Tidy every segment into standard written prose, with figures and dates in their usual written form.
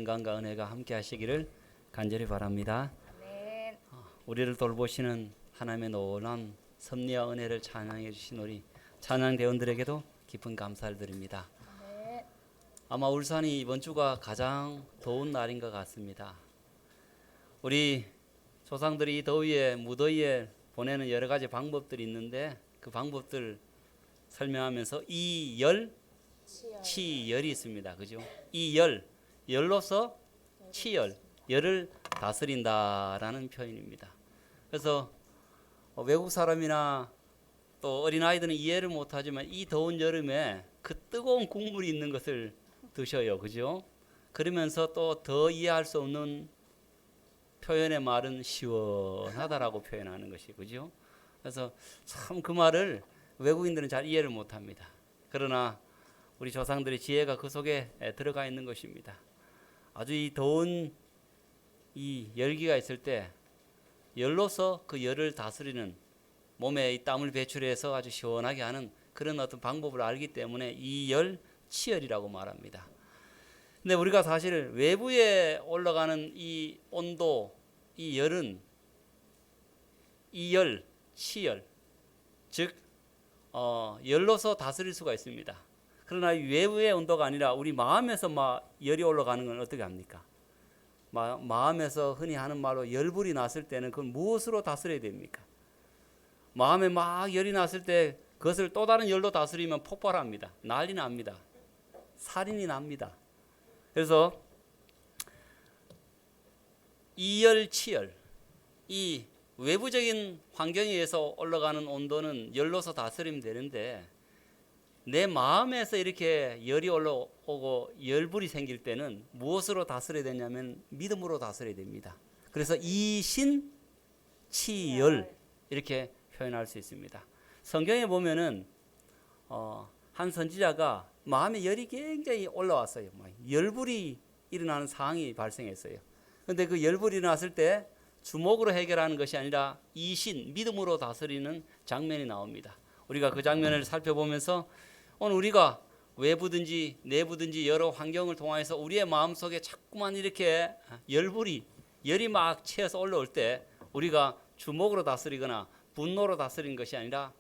평강과 은혜가 함께 하시기를 간절히 바랍니다. 아멘. 우리를 돌보시는 하나님의 놀라운 섭리와 은혜를 찬양해 주신 우리 찬양대원들에게도 깊은 감사를 드립니다. 아멘. 아마 울산이 이번 주가 가장 더운 날인 것 같습니다. 우리 조상들이 이 더위에 무더위에 보내는 여러 가지 방법들이 있는데 그 방법들 설명하면서 치열이 있습니다. 그죠? 열로서 열을 다스린다라는 표현입니다. 그래서 외국 사람이나 또 어린아이들은 이해를 못하지만 이 더운 여름에 그 뜨거운 국물이 있는 것을 드셔요. 그죠? 그러면서 또 더 이해할 수 없는 표현의 말은 시원하다라고 표현하는 것이 그죠? 그래서 참 그 말을 외국인들은 잘 이해를 못합니다. 그러나 우리 조상들의 지혜가 그 속에 들어가 있는 것입니다. 아주 이 더운 이 열기가 있을 때 열로서 그 열을 다스리는 몸에 이 땀을 배출해서 아주 시원하게 하는 그런 어떤 방법을 알기 때문에 이 치열이라고 말합니다. 근데 우리가 사실 외부에 올라가는 이 온도, 이 열은 이 치열, 즉 열로서 다스릴 수가 있습니다. 그러나 외부의 온도가 아니라 우리 마음에서 막 열이 올라가는 건 어떻게 합니까? 마음에서 흔히 하는 말로 열불이 났을 때는 그건 무엇으로 다스려야 됩니까? 마음에 막 열이 났을 때 그것을 또 다른 열로 다스리면 폭발합니다. 난리 납니다. 살인이 납니다. 그래서 치열, 이 외부적인 환경에 의해서 올라가는 온도는 열로서 다스리면 되는데 내 마음에서 이렇게 열이 올라오고 열불이 생길 때는 무엇으로 다스려야 되냐면 믿음으로 다스려야 됩니다. 그래서 치열 이렇게 표현할 수 있습니다. 성경에 보면은 한 선지자가 마음에 열이 굉장히 올라왔어요. 열불이 일어나는 상황이 발생했어요. 그런데 그 열불이 일어났을 때 주먹으로 해결하는 것이 아니라 믿음으로 다스리는 장면이 나옵니다. 우리가 그 장면을 살펴보면서 오늘 우리가 외부든지 내부든지 여러 환경을 통해서 우리의 마음속에 자꾸만 이렇게 열이 막 채어서 올라올 때 우리가 주먹으로 다스리거나 분노로 다스리는 것이 아니라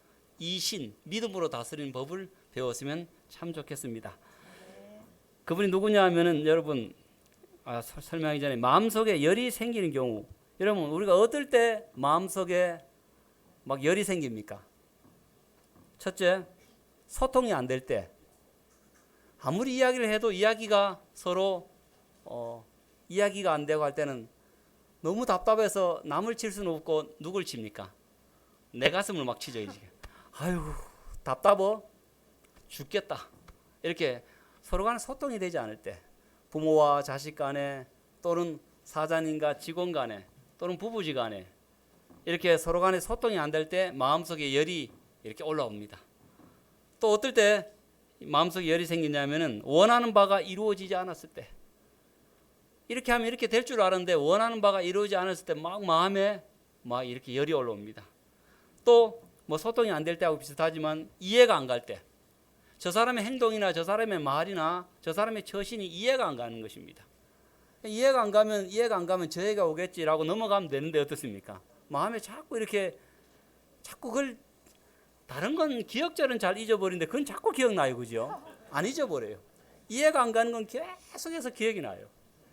믿음으로 다스리는 법을 배웠으면 참 좋겠습니다. 그분이 누구냐 하면은 여러분 설명하기 전에 마음속에 열이 생기는 경우 여러분 우리가 어떨 때 마음속에 막 열이 생깁니까? 첫째, 소통이 안 될 때 아무리 이야기를 해도 이야기가 서로 이야기가 안 되고 할 때는 너무 답답해서 남을 칠 수는 없고 누굴 칩니까? 내 가슴을 막 치죠. 이제. 아유 답답어 죽겠다. 이렇게 서로 간에 소통이 되지 않을 때 부모와 자식 간에 또는 사장님과 직원 간에 또는 부부지간에 이렇게 서로 간에 소통이 안 될 때 마음속에 열이 이렇게 올라옵니다. 또 어떨 때 마음속에 열이 생기냐면은 원하는 바가 이루어지지 않았을 때 이렇게 하면 이렇게 될 줄 알았는데 원하는 바가 이루어지지 않았을 때 막 마음에 막 이렇게 열이 올라옵니다. 또 뭐 소통이 안 될 때하고 비슷하지만 이해가 안 갈 때 저 사람의 행동이나 저 사람의 말이나 저 사람의 처신이 이해가 안 가는 것입니다. 이해가 안 가면 저해가 오겠지라고 넘어가면 되는데 어떻습니까? 마음에 자꾸 그걸 다른 건 기억절은 잘 잊어버리는데 그건 자꾸 기억나요. 그죠? 안 잊어버려요. 이해가 안 가는 건 계속해서 기억이 나요.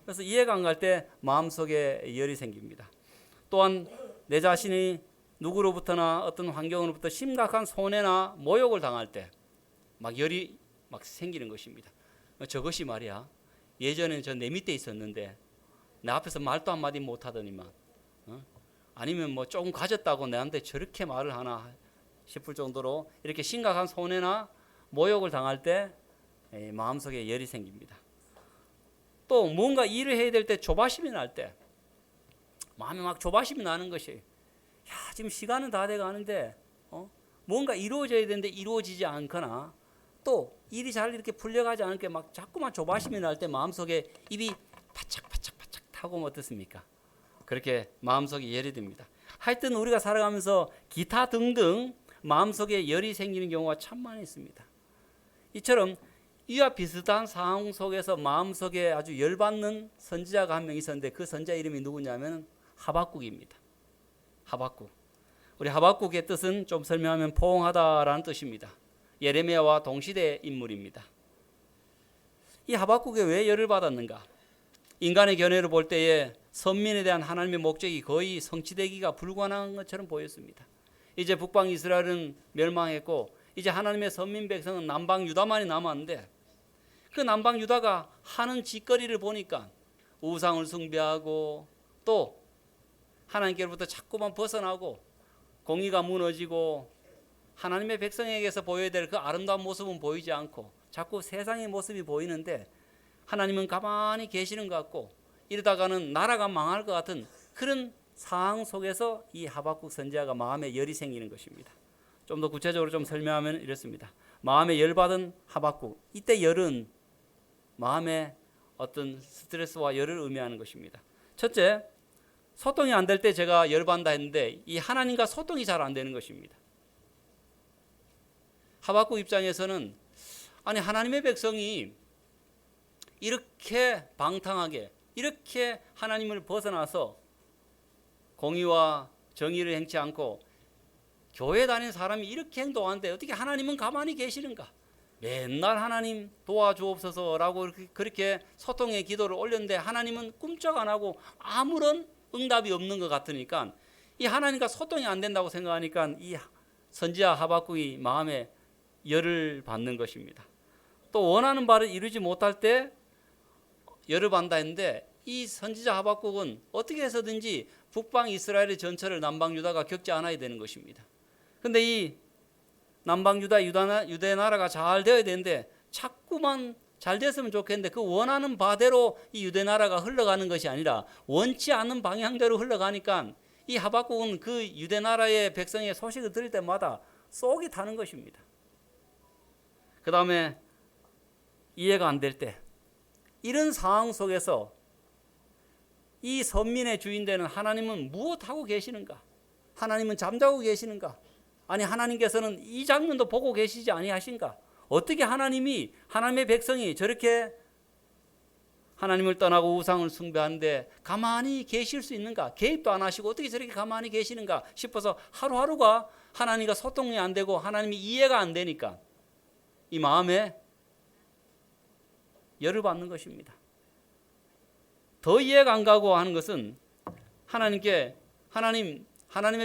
그래서 이해가 안 갈 때 마음속에 열이 생깁니다. 또한 내 자신이 누구로부터나 어떤 환경으로부터 심각한 손해나 모욕을 당할 때 막 열이 막 생기는 것입니다. 저것이 말이야 예전에는 저 내 밑에 있었는데 내 앞에서 말도 한마디 못하더니만 아니면 뭐 조금 가졌다고 내한테 저렇게 말을 하나 싶을 정도로 이렇게 심각한 손해나 모욕을 당할 때 마음속에 열이 생깁니다. 또 뭔가 일을 해야 될 때 조바심이 날 때 마음에 막 조바심이 나는 것이 지금 시간은 다 돼가는데 뭔가 이루어져야 되는데 이루어지지 않거나 또 일이 잘 이렇게 풀려가지 않을 때 막 자꾸만 조바심이 날 때 마음속에 입이 바짝바짝 타고 어떻습니까? 그렇게 마음속에 열이 듭니다. 하여튼 우리가 살아가면서 기타 등등 마음속에 열이 생기는 경우가 참 많이 있습니다. 이처럼 이와 비슷한 상황 속에서 마음속에 아주 열받는 선지자가 한 명 있었는데 그 선지자 이름이 누구냐면 하박국입니다. 하박국. 우리 하박국의 뜻은 좀 설명하면 포옹하다라는 뜻입니다. 예레미야와 동시대 인물입니다. 이 하박국이 왜 열을 받았는가? 인간의 견해로 볼 때에 선민에 대한 하나님의 목적이 거의 성취되기가 불가능한 것처럼 보였습니다. 이제 북방 이스라엘은 멸망했고 이제 하나님의 선민 백성은 남방 유다만이 남았는데 그 남방 유다가 하는 짓거리를 보니까 우상을 숭배하고 또 하나님께로부터 자꾸만 벗어나고 공의가 무너지고 하나님의 백성에게서 보여야 될 그 아름다운 모습은 보이지 않고 자꾸 세상의 모습이 보이는데 하나님은 가만히 계시는 것 같고 이러다가는 나라가 망할 것 같은 그런 상황 속에서 이 하박국 선지자가 마음에 열이 생기는 것입니다. 좀 더 구체적으로 좀 설명하면 이렇습니다. 마음에 열받은 하박국, 이때 열은 마음에 어떤 스트레스와 열을 의미하는 것입니다. 첫째, 소통이 안 될 때 제가 열받는다 했는데 이 하나님과 소통이 잘 안 되는 것입니다. 하박국 입장에서는 아니 하나님의 백성이 이렇게 방탕하게 이렇게 하나님을 벗어나서 공의와 정의를 행치 않고 교회 다니는 사람이 이렇게 행동하는데 어떻게 하나님은 가만히 계시는가? 맨날 하나님 도와주옵소서라고 그렇게 소통의 기도를 올렸는데 하나님은 꿈쩍 안 하고 아무런 응답이 없는 것 같으니까 이 하나님과 소통이 안 된다고 생각하니까 이 선지자 하박국이 마음에 열을 받는 것입니다. 또 원하는 바를 이루지 못할 때 열을 받는다 했는데 이 선지자 하박국은 어떻게 해서든지 북방 이스라엘의 전철을 남방 유다가 겪지 않아야 되는 것입니다. 그런데 이 남방 유다 유대 나라가 잘 되어야 되는데 자꾸만 잘 됐으면 좋겠는데 그 원하는 바대로 이 유대 나라가 흘러가는 것이 아니라 원치 않는 방향대로 흘러가니까 이 하박국은 그 유대 나라의 백성의 소식을 들을 때마다 속이 타는 것입니다. 그 다음에 이해가 안 될 때 이런 상황 속에서 이 선민의 주인 되는 하나님은 무엇하고 계시는가? 하나님은 잠자고 계시는가? 아니 하나님께서는 이 장면도 보고 계시지 아니하신가? 어떻게 하나님이 하나님의 백성이 저렇게 하나님을 떠나고 우상을 숭배하는데 가만히 계실 수 있는가? 개입도 안 하시고 어떻게 저렇게 가만히 계시는가 싶어서 하루하루가 하나님과 소통이 안 되고 하나님이 이해가 안 되니까 이 마음에 열을 받는 것입니다. 더 이해가 안 가고 하는 것은 하나님의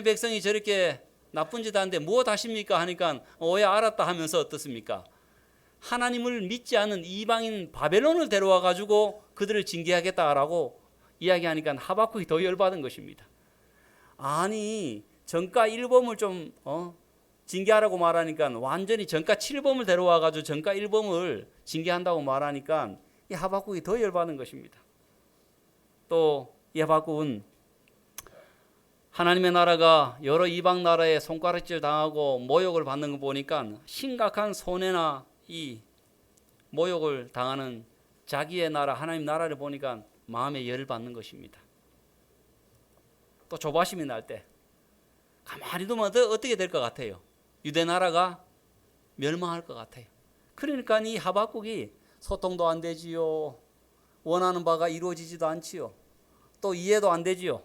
백성이 저렇게 나쁜 짓 하는데 무엇 하십니까 하니까 오야 알았다 하면서 어떻습니까? 하나님을 믿지 않는 이방인 바벨론을 데려와 가지고 그들을 징계하겠다라고 이야기하니까 하박국이 더 열받은 것입니다. 아니 전가 1범을 좀 징계하라고 말하니까 완전히 전가 7범을 데려와 가지고 전가 1범을 징계한다고 말하니까 이 하박국이 더 열받은 것입니다. 또 이 하박국은 하나님의 나라가 여러 이방 나라에 손가락질 당하고 모욕을 받는 거 보니까 심각한 손해나 이 모욕을 당하는 자기의 나라 하나님 나라를 보니까 마음에 열을 받는 것입니다. 또 조바심이 날 때 가만히 두면 어떻게 될 것 같아요? 유대 나라가 멸망할 것 같아요. 그러니까 이 하박국이 소통도 안 되지요. 원하는 바가 이루어지지도 않지요. 또 이해도 안 되지요.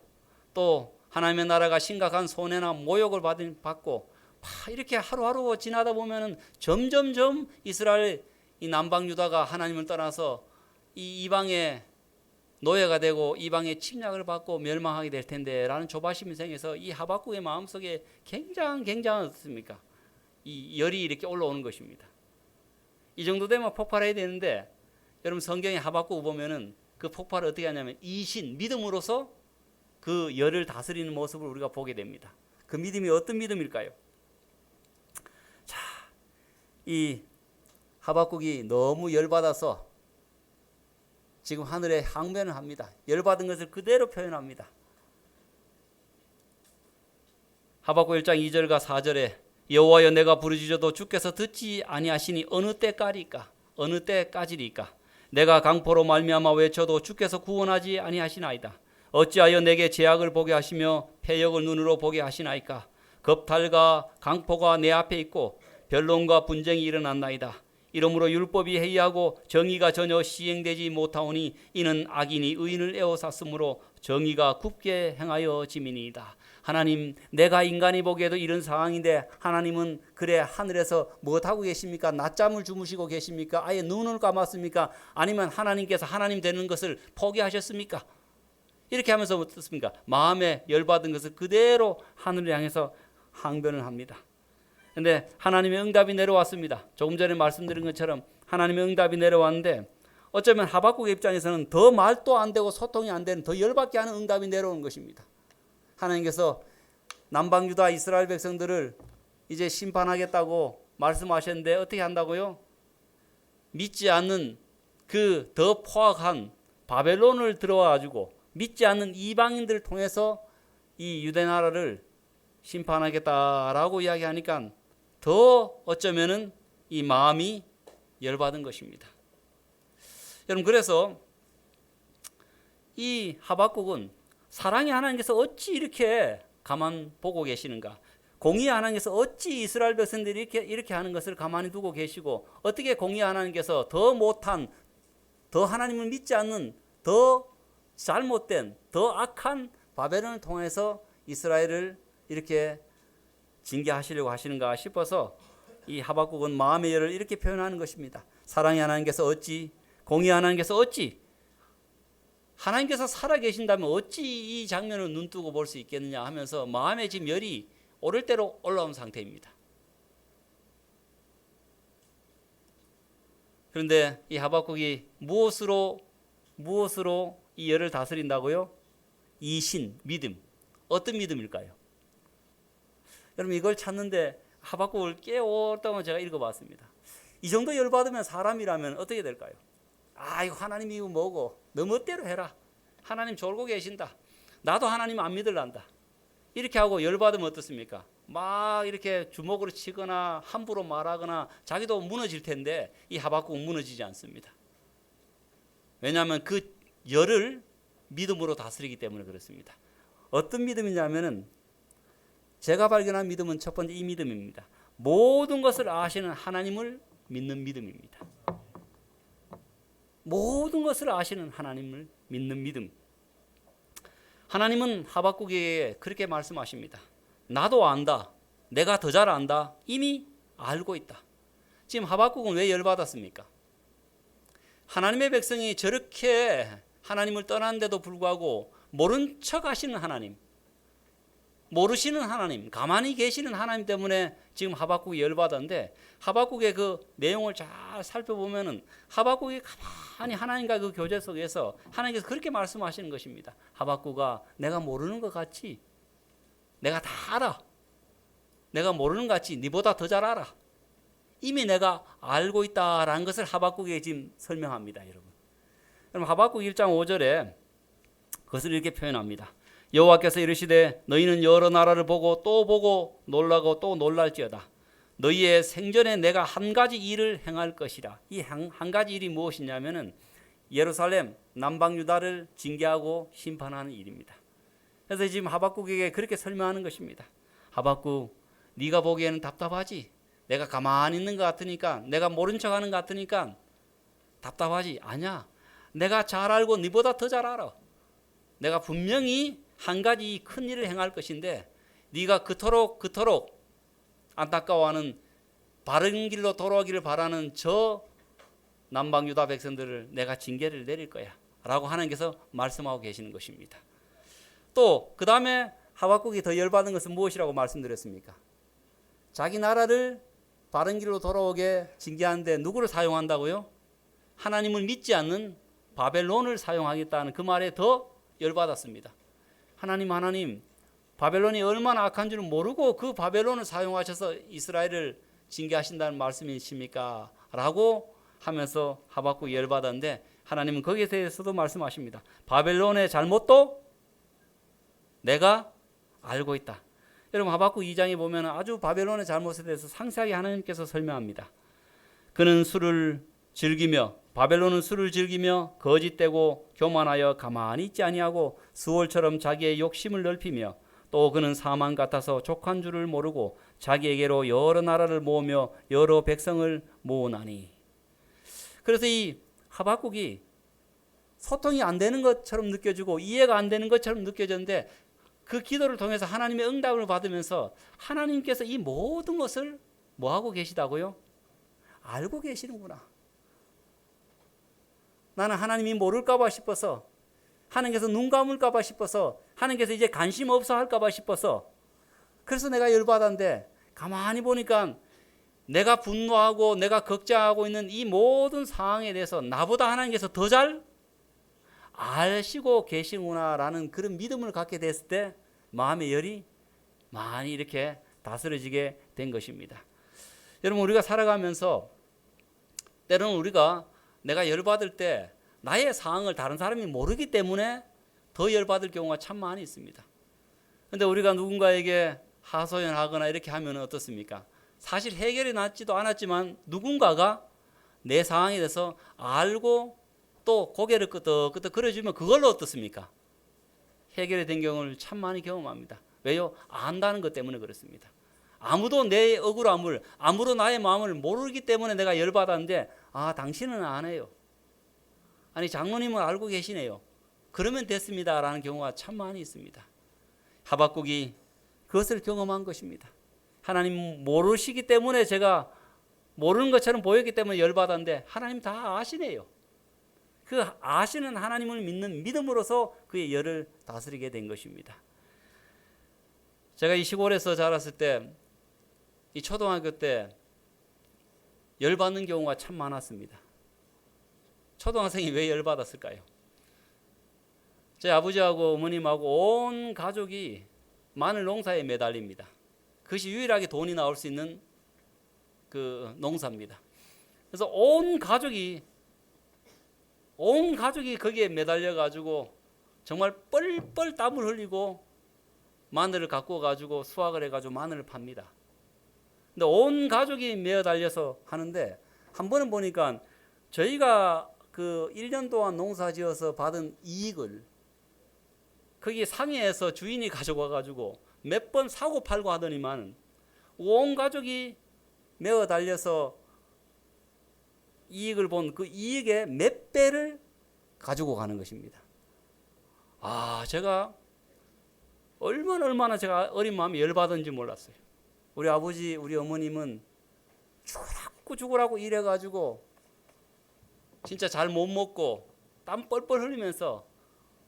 또 하나님의 나라가 심각한 손해나 모욕을 받고 이렇게 하루하루 지나다 보면은 점점점 이스라엘 이 남방 유다가 하나님을 떠나서 이 이방의 노예가 되고 이방의 침략을 받고 멸망하게 될 텐데라는 조바심이 생겨서 이 하박국의 마음속에 굉장한 어떻습니까? 이 열이 이렇게 올라오는 것입니다. 이 정도 되면 폭발해야 되는데 여러분 성경의 하박국 보면은 그 폭발을 어떻게 하냐면 이신 믿음으로서 그 열을 다스리는 모습을 우리가 보게 됩니다. 그 믿음이 어떤 믿음일까요? 자, 이 하박국이 너무 열받아서 지금 하늘에 항변을 합니다. 열받은 것을 그대로 표현합니다. 하박국 1장 2절과 4절에 여호와여 내가 부르짖어도 주께서 듣지 아니하시니 어느 때까지리까? 어느 때까지리까? 내가 강포로 말미암아 외쳐도 주께서 구원하지 아니하시나이다. 어찌하여 내게 죄악을 보게 하시며 패역을 눈으로 보게 하시나이까? 겁탈과 강포가 내 앞에 있고 변론과 분쟁이 일어났나이다. 이러므로 율법이 해이하고 정의가 전혀 시행되지 못하오니 이는 악인이 의인을 에워쌌으므로 정의가 굽게 행하여 짐이니이다. 하나님, 내가 인간이 보기에도 이런 상황인데 하나님은 그래 하늘에서 무엇하고 계십니까? 낮잠을 주무시고 계십니까? 아예 눈을 감았습니까? 아니면 하나님께서 하나님 되는 것을 포기하셨습니까? 이렇게 하면서 어떻습니까? 마음에 열받은 것을 그대로 하늘을 향해서 항변을 합니다. 그런데 하나님의 응답이 내려왔습니다. 조금 전에 말씀드린 것처럼 하나님의 응답이 내려왔는데 어쩌면 하박국의 입장에서는 더 말도 안 되고 소통이 안 되는 더 열받게 하는 응답이 내려오는 것입니다. 하나님께서 남방 유다 이스라엘 백성들을 이제 심판하겠다고 말씀하셨는데 어떻게 한다고요? 믿지 않는 그 더 포악한 바벨론을 들어와 가지고 믿지 않는 이방인들을 통해서 이 유대 나라를 심판하겠다라고 이야기하니까 더 어쩌면은 이 마음이 열받은 것입니다. 여러분, 그래서 이 하박국은 사랑의 하나님께서 어찌 이렇게 가만 보고 계시는가? 공의의 하나님께서 어찌 이스라엘 백성들이 이렇게 하는 것을 가만히 두고 계시고 어떻게 공의의 하나님께서 더 못한, 더 하나님을 믿지 않는, 더 잘못된, 더 악한 바벨론을 통해서 이스라엘을 이렇게 징계하시려고 하시는가 싶어서 이 하박국은 마음의 열을 이렇게 표현하는 것입니다. 사랑의 하나님께서 어찌, 공의의 하나님께서 어찌, 하나님께서 살아계신다면 어찌 이 장면을 눈뜨고 볼 수 있겠느냐 하면서 마음에 지금 열이 오를 대로 올라온 상태입니다. 그런데 이 하박국이 무엇으로 이 열을 다스린다고요? 이신, 믿음. 어떤 믿음일까요? 여러분, 이걸 찾는데 하박국을 꽤 오랫동안 제가 읽어봤습니다. 이 정도 열받으면 사람이라면 어떻게 될까요? 아, 이거 하나님이 이거 뭐고 너 멋대로 해라. 하나님 졸고 계신다. 나도 하나님 안 믿을란다. 이렇게 하고 열받으면 어떻습니까? 막 이렇게 주먹으로 치거나 함부로 말하거나 자기도 무너질 텐데 이 하박국은 무너지지 않습니다. 왜냐하면 그 열을 믿음으로 다스리기 때문에 그렇습니다. 어떤 믿음이냐면은 제가 발견한 믿음은 첫 번째 이 믿음입니다. 모든 것을 아시는 하나님을 믿는 믿음입니다. 모든 것을 아시는 하나님을 믿는 믿음. 하나님은 하박국에게 그렇게 말씀하십니다. 나도 안다. 내가 더 잘 안다. 이미 알고 있다. 지금 하박국은 왜 열받았습니까? 하나님의 백성이 저렇게 하나님을 떠났는데도 불구하고 모른 척 하시는 하나님, 모르시는 하나님, 가만히 계시는 하나님 때문에 지금 하박국이 열받았는데 하박국의 그 내용을 잘 살펴보면은 하박국이 가만히 하나님과 그 교제 속에서 하나님께서 그렇게 말씀하시는 것입니다. 하박국아, 내가 모르는 것 같지? 내가 다 알아. 내가 모르는 것 같지? 네보다 더 잘 알아. 이미 내가 알고 있다라는 것을 하박국에 지금 설명합니다, 여러분. 그럼 하박국 1장 5절에 그것을 이렇게 표현합니다. 여호와께서 이르시되 너희는 여러 나라를 보고 또 보고 놀라고 또 놀랄지어다. 너희의 생전에 내가 한 가지 일을 행할 것이라. 이 한 가지 일이 무엇이냐면은 예루살렘 남방 유다를 징계하고 심판하는 일입니다. 그래서 지금 하박국에게 그렇게 설명하는 것입니다. 하박국, 네가 보기에는 답답하지? 내가 가만히 있는 것 같으니까, 내가 모른 척하는 것 같으니까 답답하지? 아니야. 내가 잘 알고 네보다 더 잘 알아. 내가 분명히 한 가지 큰 일을 행할 것인데 네가 그토록 안타까워하는 바른 길로 돌아오기를 바라는 저 남방 유다 백성들을 내가 징계를 내릴 거야 라고 하나님께서 말씀하고 계시는 것입니다. 또 그 다음에 하박국이 더 열받은 것은 무엇이라고 말씀드렸습니까? 자기 나라를 바른 길로 돌아오게 징계하는데 누구를 사용한다고요? 하나님을 믿지 않는 바벨론을 사용하겠다는 그 말에 더 열받았습니다. 하나님, 바벨론이 얼마나 악한 줄을 모르고 그 바벨론을 사용하셔서 이스라엘을 징계하신다는 말씀이십니까? 라고 하면서 하박국이 열받았는데 하나님은 거기에 대해서도 말씀하십니다. 바벨론의 잘못도 내가 알고 있다. 여러분, 하박국 2장에 보면 아주 바벨론의 잘못에 대해서 상세하게 하나님께서 설명합니다. 그는 술을 즐기며 바벨론은 술을 즐기며 거짓되고 교만하여 가만히 있지 아니하고 수월처럼 자기의 욕심을 넓히며 또 그는 사망 같아서 족한 줄을 모르고 자기에게로 여러 나라를 모으며 여러 백성을 모으나니. 그래서 이 하박국이 소통이 안 되는 것처럼 느껴지고 이해가 안 되는 것처럼 느껴졌는데 그 기도를 통해서 하나님의 응답을 받으면서 하나님께서 이 모든 것을 뭐 하고 계시다고요? 알고 계시는구나. 나는 하나님이 모를까 봐 싶어서, 하나님께서 눈 감을까 봐 싶어서, 하나님께서 이제 관심 없어 할까 봐 싶어서, 그래서 내가 열받았는데 가만히 보니까 내가 분노하고 내가 걱정하고 있는 이 모든 상황에 대해서 나보다 하나님께서 더 잘 아시고 계시구나라는 그런 믿음을 갖게 됐을 때 마음의 열이 많이 이렇게 다스려지게 된 것입니다. 여러분, 우리가 살아가면서 때로는 우리가 내가 열받을 때 나의 상황을 다른 사람이 모르기 때문에 더 열받을 경우가 참 많이 있습니다. 그런데 우리가 누군가에게 하소연하거나 이렇게 하면 어떻습니까? 사실 해결이 났지도 않았지만 누군가가 내 상황에 대해서 알고 또 고개를 끄덕끄덕 그려주면 그걸로 어떻습니까? 해결이 된 경우를 참 많이 경험합니다. 왜요? 안다는 것 때문에 그렇습니다. 아무도 내 억울함을, 아무도 나의 마음을 모르기 때문에 내가 열받았는데, 아, 당신은 안 해요. 아니, 장로님은 알고 계시네요. 그러면 됐습니다 라는 경우가 참 많이 있습니다. 하박국이 그것을 경험한 것입니다. 하나님 모르시기 때문에 제가 모르는 것처럼 보였기 때문에 열받았는데 하나님 다 아시네요. 그 아시는 하나님을 믿는 믿음으로서 그의 열을 다스리게 된 것입니다. 제가 이 시골에서 자랐을 때, 이 초등학교 때 열받는 경우가 참 많았습니다. 초등학생이 왜 열받았을까요? 제 아버지하고 어머님하고 온 가족이 마늘 농사에 매달립니다. 그것이 유일하게 돈이 나올 수 있는 그 농사입니다. 그래서 온 가족이 거기에 매달려 가지고 정말 뻘뻘 땀을 흘리고 마늘을 갖고 가지고 수확을 해 가지고 마늘을 팝니다. 근데 온 가족이 매달려서 하는데 한 번은 보니까 저희가 그 1년 동안 농사 지어서 받은 이익을 거기 상해에서 주인이 가져와 가지고 몇 번 사고 팔고 하더니만 온 가족이 매어 달려서 이익을 본 그 이익의 몇 배를 가지고 가는 것입니다. 아, 제가 얼마나 제가 어린 마음에 열받은지 몰랐어요. 우리 아버지, 우리 어머님은 죽으라고 일해가지고 진짜 잘 못 먹고 땀 뻘뻘 흘리면서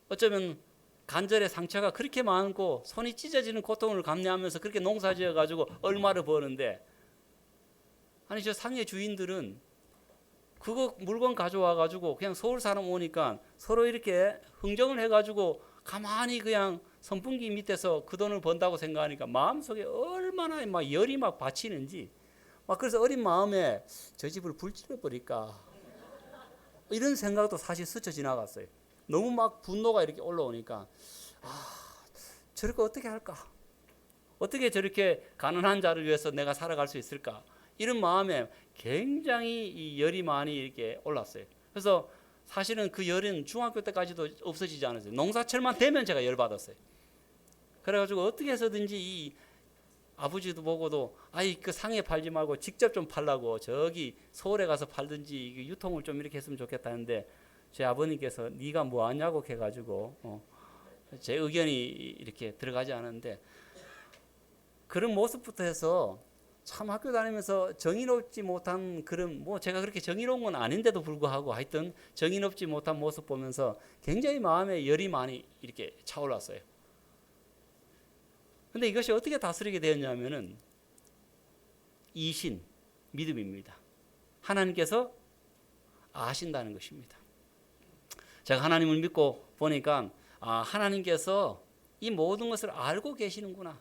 어쩌면 관절에 상처가 그렇게 많고 손이 찢어지는 고통을 감내하면서 그렇게 농사 지어가지고 얼마를 버는데, 아니 저 상해 주인들은 그거 물건 가져와가지고 그냥 서울 사람 오니까 서로 이렇게 흥정을 해가지고 가만히 그냥 선풍기 밑에서 그 돈을 번다고 생각하니까 마음속에 얼마나 막 열이 막 받치는지, 막 그래서 어린 마음에 저 집을 불질러 버릴까 이런 생각도 사실 스쳐 지나갔어요. 너무 막 분노가 이렇게 올라오니까, 아, 저렇게 어떻게 할까? 어떻게 저렇게 가난한 자를 위해서 내가 살아갈 수 있을까? 이런 마음에 굉장히 이 열이 많이 이렇게 올랐어요. 그래서 사실은 그 열은 중학교 때까지도 없어지지 않았어요. 농사철만 되면 제가 열받았어요. 그래가지고 어떻게 해서든지 이 아버지도 보고도, 아이 그 상해 팔지 말고 직접 좀 팔라고 저기 서울에 가서 팔든지 유통을 좀 이렇게 했으면 좋겠다는데, 제 아버님께서 네가 뭐 하냐고 해가지고 제 의견이 이렇게 들어가지 않았는데, 그런 모습부터 해서 참 학교 다니면서 정의롭지 못한 그런, 뭐 제가 그렇게 정의로운 건 아닌데도 불구하고 하여튼 정의롭지 못한 모습 보면서 굉장히 마음에 열이 많이 이렇게 차올랐어요. 근데 이것이 어떻게 다스리게 되었냐면은 이신, 믿음입니다. 하나님께서 아신다는 것입니다. 제가 하나님을 믿고 보니까, 아, 하나님께서 이 모든 것을 알고 계시는구나.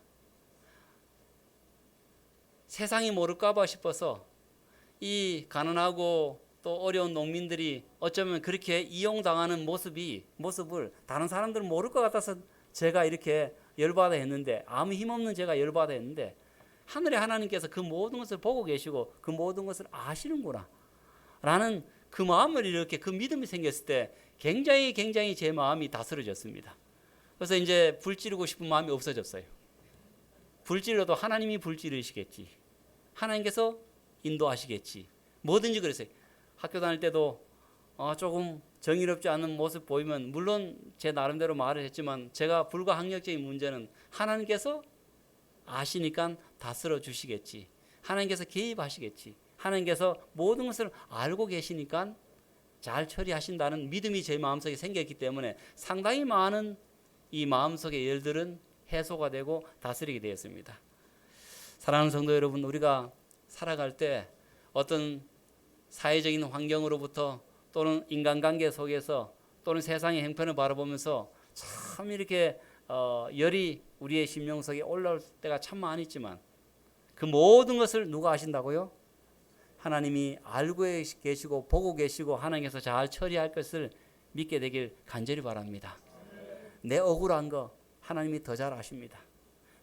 세상이 모를까 봐 싶어서 이 가난하고 또 어려운 농민들이 어쩌면 그렇게 이용당하는 모습을 다른 사람들은 모를 것 같아서 제가 이렇게 열받아 했는데, 아무 힘없는 제가 열받아 했는데, 하늘의 하나님께서 그 모든 것을 보고 계시고 그 모든 것을 아시는구나 라는 그 마음을, 이렇게 그 믿음이 생겼을 때 굉장히 제 마음이 다스려졌습니다. 그래서 이제 불 지르고 싶은 마음이 없어졌어요. 불 질러도 하나님이 불 지르시겠지, 하나님께서 인도하시겠지, 뭐든지 그랬어요. 학교 다닐 때도 조금 정의롭지 않은 모습 보이면 물론 제 나름대로 말을 했지만 제가 불가항력적인 문제는 하나님께서 아시니까 다스려 주시겠지. 하나님께서 개입하시겠지. 하나님께서 모든 것을 알고 계시니까 잘 처리하신다는 믿음이 제 마음속에 생겼기 때문에 상당히 많은 이 마음속의 열들은 해소가 되고 다스리게 되었습니다. 사랑하는 성도 여러분, 우리가 살아갈 때 어떤 사회적인 환경으로부터 또는 인간관계 속에서 또는 세상의 형편을 바라보면서 참 이렇게 열이 우리의 심령 속에 올라올 때가 참 많이 있지만 그 모든 것을 누가 아신다고요? 하나님이 알고 계시고 보고 계시고 하나님께서 잘 처리할 것을 믿게 되길 간절히 바랍니다. 내 억울한 거 하나님이 더 잘 아십니다.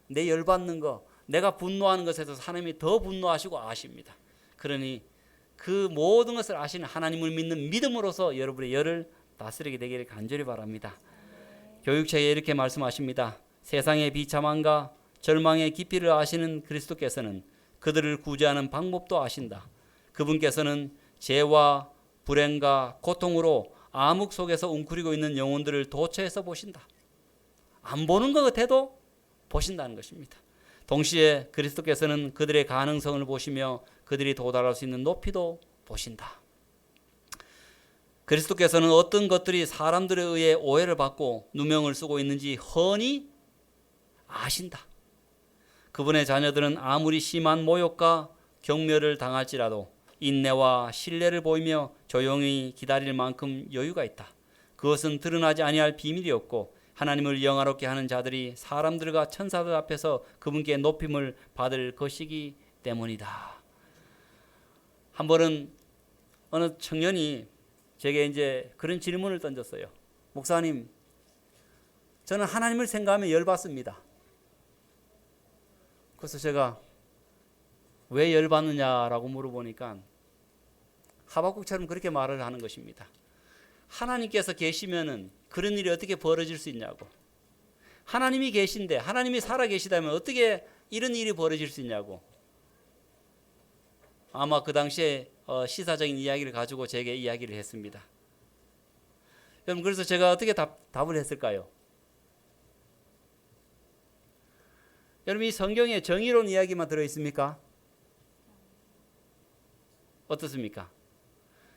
내 열받는 거, 내가 분노하는 것에서 하나님이 더 분노하시고 아십니다. 그러니 그 모든 것을 아시는 하나님을 믿는 믿음으로서 여러분의 열을 다스리게 되기를 간절히 바랍니다. 교육책에 이렇게 말씀하십니다. 세상의 비참함과 절망의 깊이를 아시는 그리스도께서는 그들을 구제하는 방법도 아신다. 그분께서는 죄와 불행과 고통으로 암흑 속에서 웅크리고 있는 영혼들을 도처에서 보신다. 안 보는 것 같아도 보신다는 것입니다. 동시에 그리스도께서는 그들의 가능성을 보시며 그들이 도달할 수 있는 높이도 보신다. 그리스도께서는 어떤 것들이 사람들에 의해 오해를 받고 누명을 쓰고 있는지 훤히 아신다. 그분의 자녀들은 아무리 심한 모욕과 경멸을 당할지라도 인내와 신뢰를 보이며 조용히 기다릴 만큼 여유가 있다. 그것은 드러나지 아니할 비밀이었고 하나님을 영화롭게 하는 자들이 사람들과 천사들 앞에서 그분께 높임을 받을 것이기 때문이다. 한 번은 어느 청년이 제게 이제 그런 질문을 던졌어요. 목사님, 저는 하나님을 생각하면 열받습니다. 그래서 제가 왜 열받느냐라고 물어보니까 하박국처럼 그렇게 말을 하는 것입니다. 하나님께서 계시면은 그런 일이 어떻게 벌어질 수 있냐고. 하나님이 계신데 하나님이 살아 계시다면 어떻게 이런 일이 벌어질 수 있냐고. 아마 그 당시에 시사적인 이야기를 가지고 제게 이야기를 했습니다. 여러분, 그래서 제가 어떻게 답을 했을까요? 여러분, 이 성경에 정의로운 이야기만 들어있습니까? 어떻습니까?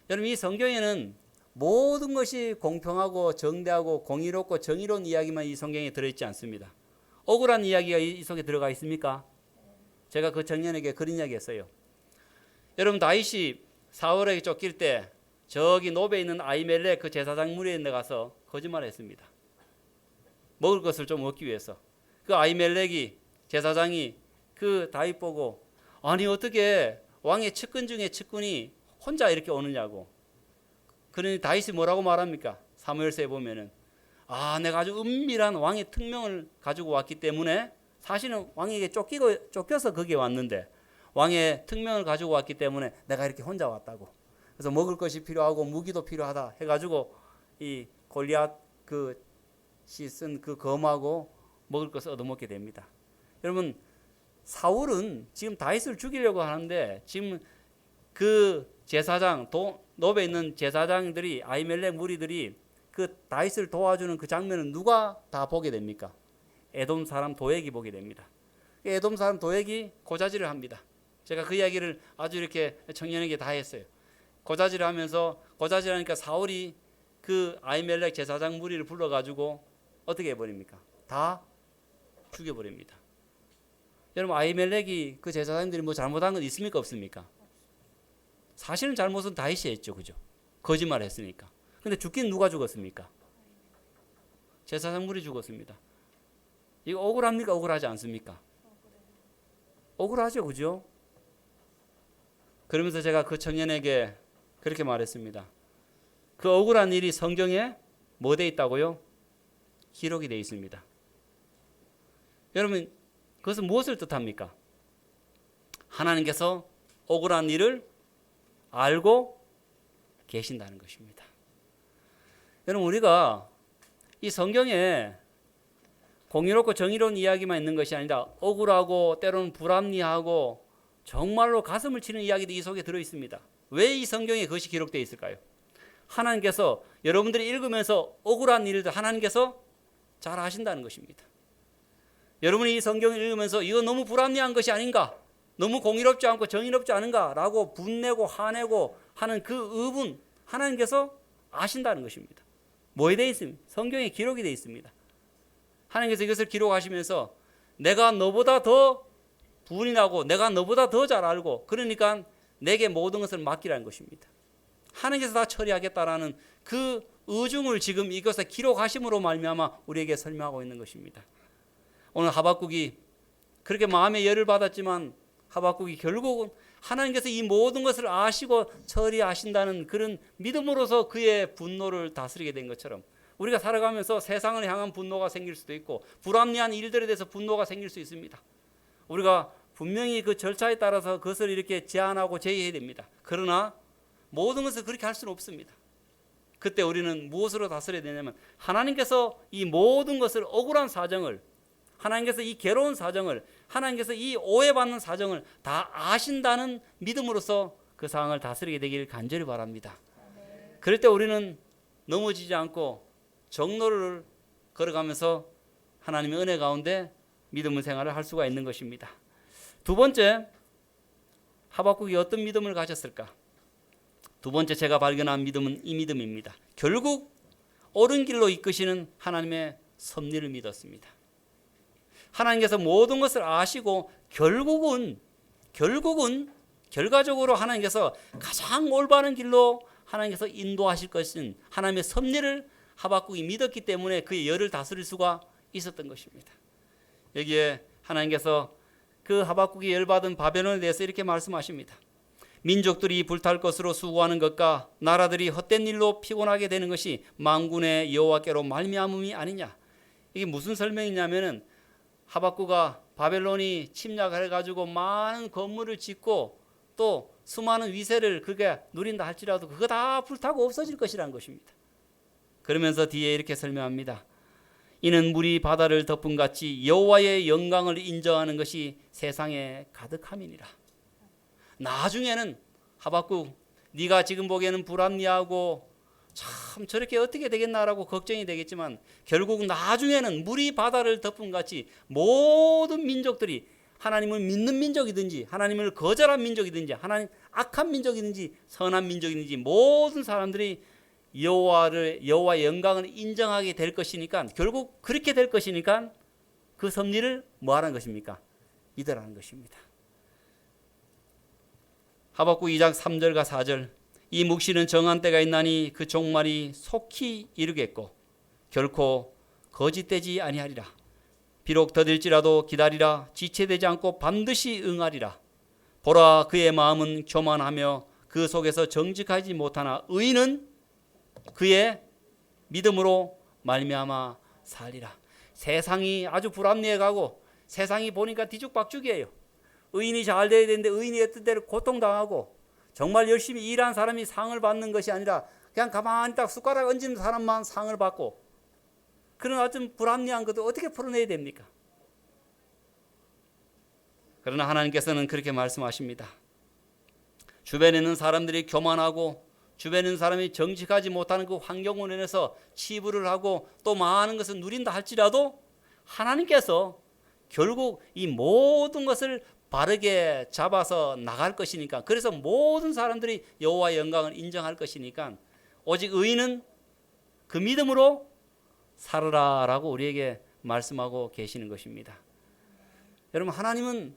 여러분, 이 성경에는 모든 것이 공평하고 정대하고 공의롭고 정의로운 이야기만 이 성경에 들어있지 않습니다. 억울한 이야기가 이 속에 들어가 있습니까? 제가 그 청년에게 그런 이야기 했어요. 여러분, 다윗이 사울에게 쫓길 때 저기 노베에 있는 아히멜렉 그 제사장 무리에 가서 거짓말을 했습니다. 먹을 것을 좀 얻기 위해서. 그 아히멜렉이 제사장이 그 다윗 보고 아니 어떻게 왕의 측근 중에 측근이 혼자 이렇게 오느냐고. 그러니 다윗이 뭐라고 말합니까? 사무엘서에 보면은 내가 아주 은밀한 왕의 특명을 가지고 왔기 때문에 사실은 왕에게 쫓겨서 거기에 왔는데 왕의 특명을 가지고 왔기 때문에 내가 이렇게 혼자 왔다고. 그래서 먹을 것이 필요하고 무기도 필요하다 해가지고 이 골리앗 그시 쓴 그 검하고 먹을 것을 얻어먹게 됩니다. 여러분, 사울은 지금 다윗을 죽이려고 하는데 지금 그 제사장 노베에 있는 제사장들이 아히멜렉 무리들이 그 다윗을 도와주는 그 장면은 누가 다 보게 됩니까? 에돔 사람 도액이 보게 됩니다. 에돔 사람 도액이 고자질을 합니다. 제가 그 이야기를 아주 이렇게 청년에게 다 했어요. 고자질을 하면서 고자질하니까 사울이 그 아히멜렉 제사장 무리를 불러가지고 어떻게 해버립니까? 다 죽여버립니다. 여러분, 아히멜렉이 그 제사장들이 뭐 잘못한 건 있습니까? 없습니까? 사실은 잘못은 다윗이 했죠. 그죠? 거짓말 했으니까. 근데 죽긴 누가 죽었습니까? 제사장 무리 죽었습니다. 이거 억울합니까? 억울하지 않습니까? 억울하죠. 그죠? 그러면서 제가 그 청년에게 그렇게 말했습니다. 그 억울한 일이 성경에 뭐 돼 있다고요? 기록이 돼 있습니다. 여러분, 그것은 무엇을 뜻합니까? 하나님께서 억울한 일을 알고 계신다는 것입니다. 여러분, 우리가 이 성경에 공의롭고 정의로운 이야기만 있는 것이 아니라 억울하고 때로는 불합리하고 정말로 가슴을 치는 이야기도 이 속에 들어 있습니다. 왜 이 성경에 그것이 기록되어 있을까요? 하나님께서 여러분들이 읽으면서 억울한 일들 하나님께서 잘 아신다는 것입니다. 여러분이 이 성경을 읽으면서 이거 너무 불합리한 것이 아닌가, 너무 공의롭지 않고 정의롭지 않은가 라고 분내고 화내고 하는 그 의분 하나님께서 아신다는 것입니다. 뭐에 되어 있습니까? 성경에 기록이 되어 있습니다. 하나님께서 이것을 기록하시면서 내가 너보다 더 분이 나고 내가 너보다 더 잘 알고 그러니까 내게 모든 것을 맡기라는 것입니다. 하나님께서 다 처리하겠다라는 그 의중을 지금 이것에 기록하심으로 말미암아 우리에게 설명하고 있는 것입니다. 오늘 하박국이 그렇게 마음에 열을 받았지만 하박국이 결국은 하나님께서 이 모든 것을 아시고 처리하신다는 그런 믿음으로서 그의 분노를 다스리게 된 것처럼 우리가 살아가면서 세상을 향한 분노가 생길 수도 있고 불합리한 일들에 대해서 분노가 생길 수 있습니다. 우리가 분명히 그 절차에 따라서 그것을 이렇게 제한하고 제의해야 됩니다. 그러나 모든 것을 그렇게 할 수는 없습니다. 그때 우리는 무엇으로 다스려야 되냐면 하나님께서 이 모든 것을 억울한 사정을 하나님께서 이 괴로운 사정을 하나님께서 이 오해받는 사정을 다 아신다는 믿음으로써 그 상황을 다스리게 되길 간절히 바랍니다. 그럴 때 우리는 넘어지지 않고 정로를 걸어가면서 하나님의 은혜 가운데 믿음의 생활을 할 수가 있는 것입니다. 두 번째, 하박국이 어떤 믿음을 가졌을까? 두 번째 제가 발견한 믿음은 이 믿음입니다. 결국 옳은 길로 이끄시는 하나님의 섭리를 믿었습니다. 하나님께서 모든 것을 아시고 결국은 결과적으로 하나님께서 가장 올바른 길로 하나님께서 인도하실 것인 하나님의 섭리를 하박국이 믿었기 때문에 그의 열을 다스릴 수가 있었던 것입니다. 여기에 하나님께서 그 하박국이 열받은 바벨론에 대해서 이렇게 말씀하십니다. 민족들이 불탈 것으로 수고하는 것과 나라들이 헛된 일로 피곤하게 되는 것이 만군의 여호와께로 말미암음이 아니냐. 이게 무슨 설명이냐면은 하박국가 바벨론이 침략을 해가지고 많은 건물을 짓고 또 수많은 위세를 그게 누린다 할지라도 그거 다 불타고 없어질 것이라는 것입니다. 그러면서 뒤에 이렇게 설명합니다. 이는 물이 바다를 덮은 같이 여호와의 영광을 인정하는 것이 세상에 가득함이니라. 나중에는 하박국 네가 지금 보기에는 불합리하고 참 저렇게 어떻게 되겠나라고 걱정이 되겠지만 결국 나중에는 물이 바다를 덮은 같이 모든 민족들이 하나님을 믿는 민족이든지 하나님을 거절한 민족이든지 하나님 악한 민족이든지 선한 민족이든지 모든 사람들이 여호와의 영광을 인정하게 될 것이니까 결국 그렇게 될 것이니까 그 섭리를 뭐 하라는 것입니까? 믿으라는 것입니다. 하박국 2장 3절과 4절 이 묵시는 정한 때가 있나니 그 종말이 속히 이르겠고 결코 거짓되지 아니하리라. 비록 더딜지라도 기다리라. 지체되지 않고 반드시 응하리라. 보라 그의 마음은 교만하며 그 속에서 정직하지 못하나 의인은 그의 믿음으로 말미암아 살리라. 세상이 아주 불합리해 가고 세상이 보니까 뒤죽박죽이에요. 의인이 잘 돼야 되는데 의인이 어떤 때를 고통당하고 정말 열심히 일한 사람이 상을 받는 것이 아니라 그냥 가만히 딱 숟가락 얹은 사람만 상을 받고 그런 어떤 불합리한 것도 어떻게 풀어내야 됩니까? 그러나 하나님께서는 그렇게 말씀하십니다. 주변에 있는 사람들이 교만하고 주변에 있는 사람이 정직하지 못하는 그 환경으로 인해서 치부를 하고 또 많은 것을 누린다 할지라도 하나님께서 결국 이 모든 것을 바르게 잡아서 나갈 것이니까 그래서 모든 사람들이 여호와의 영광을 인정할 것이니까 오직 의인은 그 믿음으로 살아라라고 우리에게 말씀하고 계시는 것입니다. 여러분 하나님은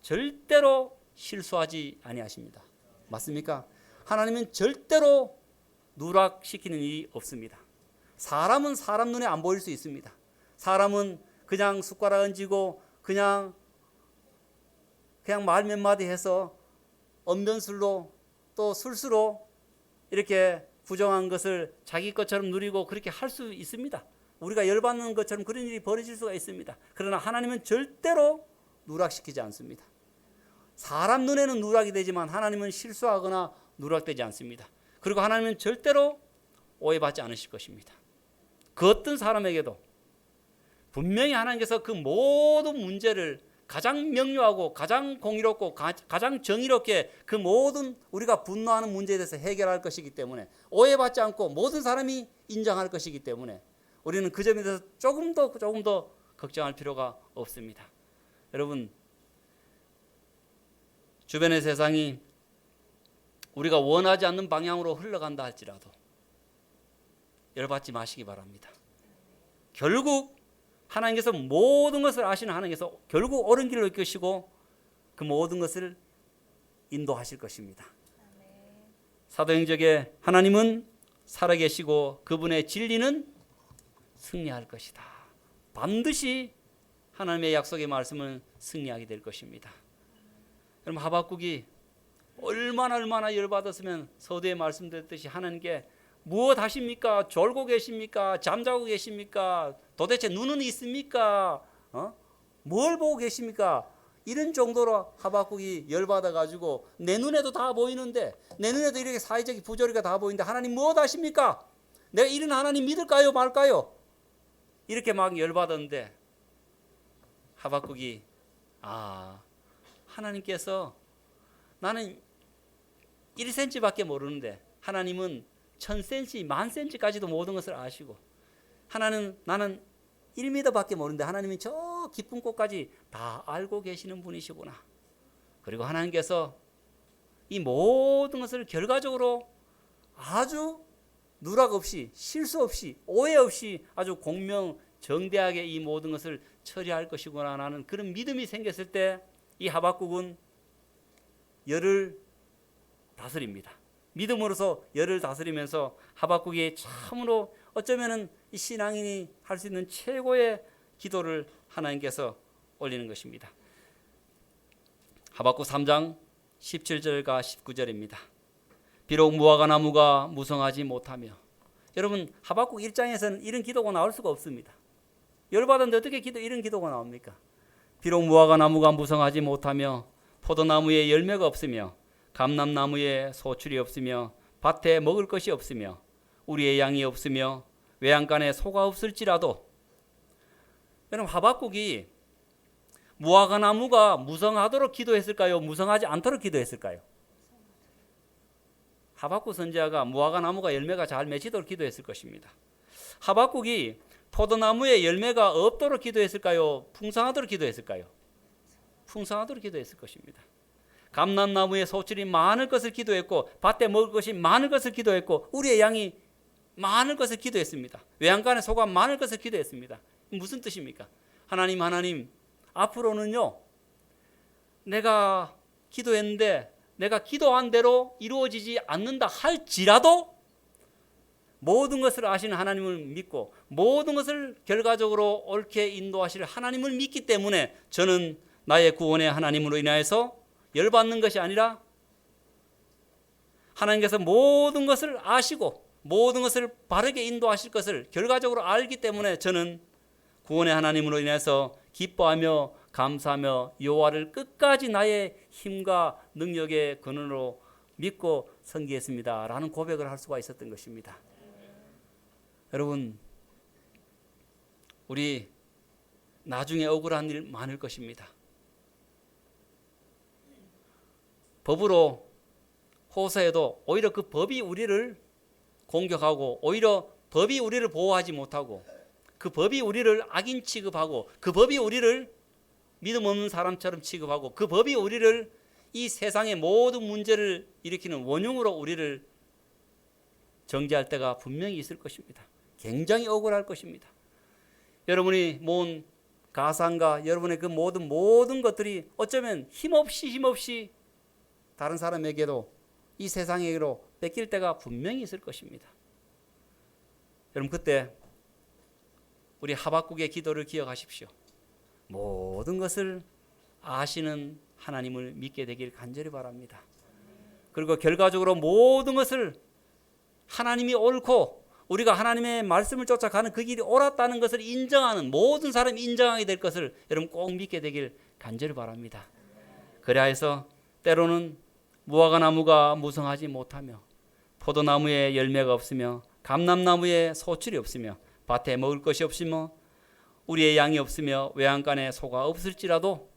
절대로 실수하지 아니하십니다. 맞습니까? 하나님은 절대로 누락시키는 일이 없습니다. 사람은 사람 눈에 안 보일 수 있습니다. 사람은 그냥 숟가락 얹고 그냥 말 몇 마디 해서 언변술로 또 술수로 이렇게 부정한 것을 자기 것처럼 누리고 그렇게 할 수 있습니다. 우리가 열받는 것처럼 그런 일이 벌어질 수가 있습니다. 그러나 하나님은 절대로 누락시키지 않습니다. 사람 눈에는 누락이 되지만 하나님은 실수하거나 누락되지 않습니다. 그리고 하나님은 절대로 오해받지 않으실 것입니다. 그 어떤 사람에게도 분명히 하나님께서 그 모든 문제를 가장 명료하고 가장 공의롭고 가장 정의롭게 그 모든 우리가 분노하는 문제에 대해서 해결할 것이기 때문에, 오해받지 않고 모든 사람이 인정할 것이기 때문에 우리는 그 점에 대해서 조금 더 걱정할 필요가 없습니다. 여러분, 주변의 세상이 우리가 원하지 않는 방향으로 흘러간다 할지라도 열받지 마시기 바랍니다. 결국 하나님께서 모든 것을 아시는 하나님께서 결국 옳은 길로 이끄시고 그 모든 것을 인도하실 것입니다. 사도행적에 하나님은 살아계시고 그분의 진리는 승리할 것이다. 반드시 하나님의 약속의 말씀은 승리하게 될 것입니다. 여러분, 하박국이 얼마나 열받았으면 서두에 말씀드렸듯이 하나님께 무엇 하십니까? 졸고 계십니까? 잠자고 계십니까? 도대체 눈은 있습니까? 뭘 보고 계십니까? 이런 정도로 하박국이 열받아 가지고 내 눈에도 다 보이는데, 내 눈에도 이렇게 사회적 부조리가 다 보이는데 하나님 무엇 하십니까? 내가 이런 하나님 믿을까요 말까요? 이렇게 막 열받았는데 하박국이 하나님께서 나는 1cm밖에 모르는데 하나님은 1000cm, 10,000cm까지도 모든 것을 아시고, 나는 1m밖에 모르는데 하나님은 저 깊은 곳까지 다 알고 계시는 분이시구나. 그리고 하나님께서 이 모든 것을 결과적으로 아주 누락 없이, 실수 없이, 오해 없이 아주 공명정대하게 이 모든 것을 처리할 것이구나 하는 그런 믿음이 생겼을 때 이 하박국은 열을 다스립니다. 믿음으로서 열을 다스리면서 하박국이 참으로 어쩌면은 이 신앙인이 할 수 있는 최고의 기도를 하나님께서 올리는 것입니다. 하박국 3장 17절과 19절입니다. 비록 무화과 나무가 무성하지 못하며, 여러분 하박국 1장에서는 이런 기도가 나올 수가 없습니다. 열받았는데 어떻게 이런 기도가 나옵니까? 비록 무화과 나무가 무성하지 못하며 포도나무에 열매가 없으며 감람나무에 소출이 없으며 밭에 먹을 것이 없으며 우리의 양이 없으며 외양간에 소가 없을지라도, 여러분 하박국이 무화과 나무가 무성하도록 기도했을까요? 무성하지 않도록 기도했을까요? 하박국 선지자가 무화과 나무가 열매가 잘 맺히도록 기도했을 것입니다. 하박국이 포도나무에 열매가 없도록 기도했을까요? 풍성하도록 기도했을까요? 풍성하도록 기도했을 것입니다. 감람나무에 소출이 많을 것을 기도했고 밭에 먹을 것이 많을 것을 기도했고 우리의 양이 많을 것을 기도했습니다. 외양간에 소가 많을 것을 기도했습니다. 무슨 뜻입니까? 하나님 앞으로는요, 내가 기도했는데 내가 기도한 대로 이루어지지 않는다 할지라도 모든 것을 아시는 하나님을 믿고 모든 것을 결과적으로 옳게 인도하실 하나님을 믿기 때문에 저는 나의 구원의 하나님으로 인하여서 열받는 것이 아니라 하나님께서 모든 것을 아시고 모든 것을 바르게 인도하실 것을 결과적으로 알기 때문에 저는 구원의 하나님으로 인해서 기뻐하며 감사하며 여호와를 끝까지 나의 힘과 능력의 근원으로 믿고 섬기겠습니다 라는 고백을 할 수가 있었던 것입니다. 여러분, 우리 나중에 억울한 일 많을 것입니다. 법으로 호소해도 오히려 그 법이 우리를 공격하고 오히려 법이 우리를 보호하지 못하고 그 법이 우리를 악인 취급하고 그 법이 우리를 믿음 없는 사람처럼 취급하고 그 법이 우리를 이 세상의 모든 문제를 일으키는 원흉으로 우리를 정죄할 때가 분명히 있을 것입니다. 굉장히 억울할 것입니다. 여러분이 모은 가상과 여러분의 그 모든 것들이 어쩌면 힘없이 다른 사람에게도 이 세상에게로 뺏길 때가 분명히 있을 것입니다. 여러분, 그때 우리 하박국의 기도를 기억하십시오. 모든 것을 아시는 하나님을 믿게 되길 간절히 바랍니다. 그리고 결과적으로 모든 것을 하나님이 옳고 우리가 하나님의 말씀을 쫓아가는 그 길이 옳았다는 것을 인정하는, 모든 사람이 인정하게 될 것을 여러분 꼭 믿게 되길 간절히 바랍니다. 그래야 해서 때로는 무화과 나무가 무성하지 못하며 포도나무에 열매가 없으며 감람나무에 소출이 없으며 밭에 먹을 것이 없으며 우리의 양이 없으며 외양간에 소가 없을지라도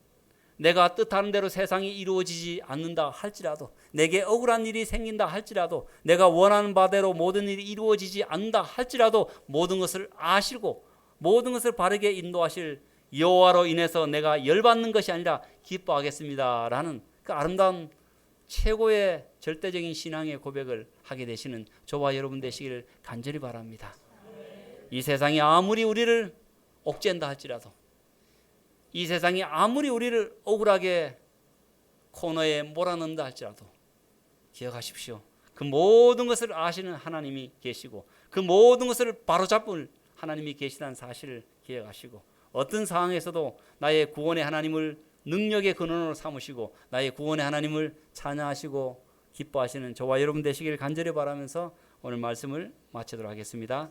내가 뜻하는 대로 세상이 이루어지지 않는다 할지라도, 내게 억울한 일이 생긴다 할지라도, 내가 원하는 바대로 모든 일이 이루어지지 않는다 할지라도 모든 것을 아시고 모든 것을 바르게 인도하실 여호와로 인해서 내가 열받는 것이 아니라 기뻐하겠습니다라는 그 아름다운 최고의 절대적인 신앙의 고백을 하게 되시는 저와 여러분 되시기를 간절히 바랍니다. 이 세상이 아무리 우리를 옥죄한다 할지라도, 이 세상이 아무리 우리를 억울하게 코너에 몰아넣는다 할지라도 기억하십시오. 그 모든 것을 아시는 하나님이 계시고 그 모든 것을 바로잡을 하나님이 계시다는 사실을 기억하시고, 어떤 상황에서도 나의 구원의 하나님을 능력의 근원으로 삼으시고 나의 구원의 하나님을 찬양하시고 기뻐하시는 저와 여러분 되시기를 간절히 바라면서 오늘 말씀을 마치도록 하겠습니다.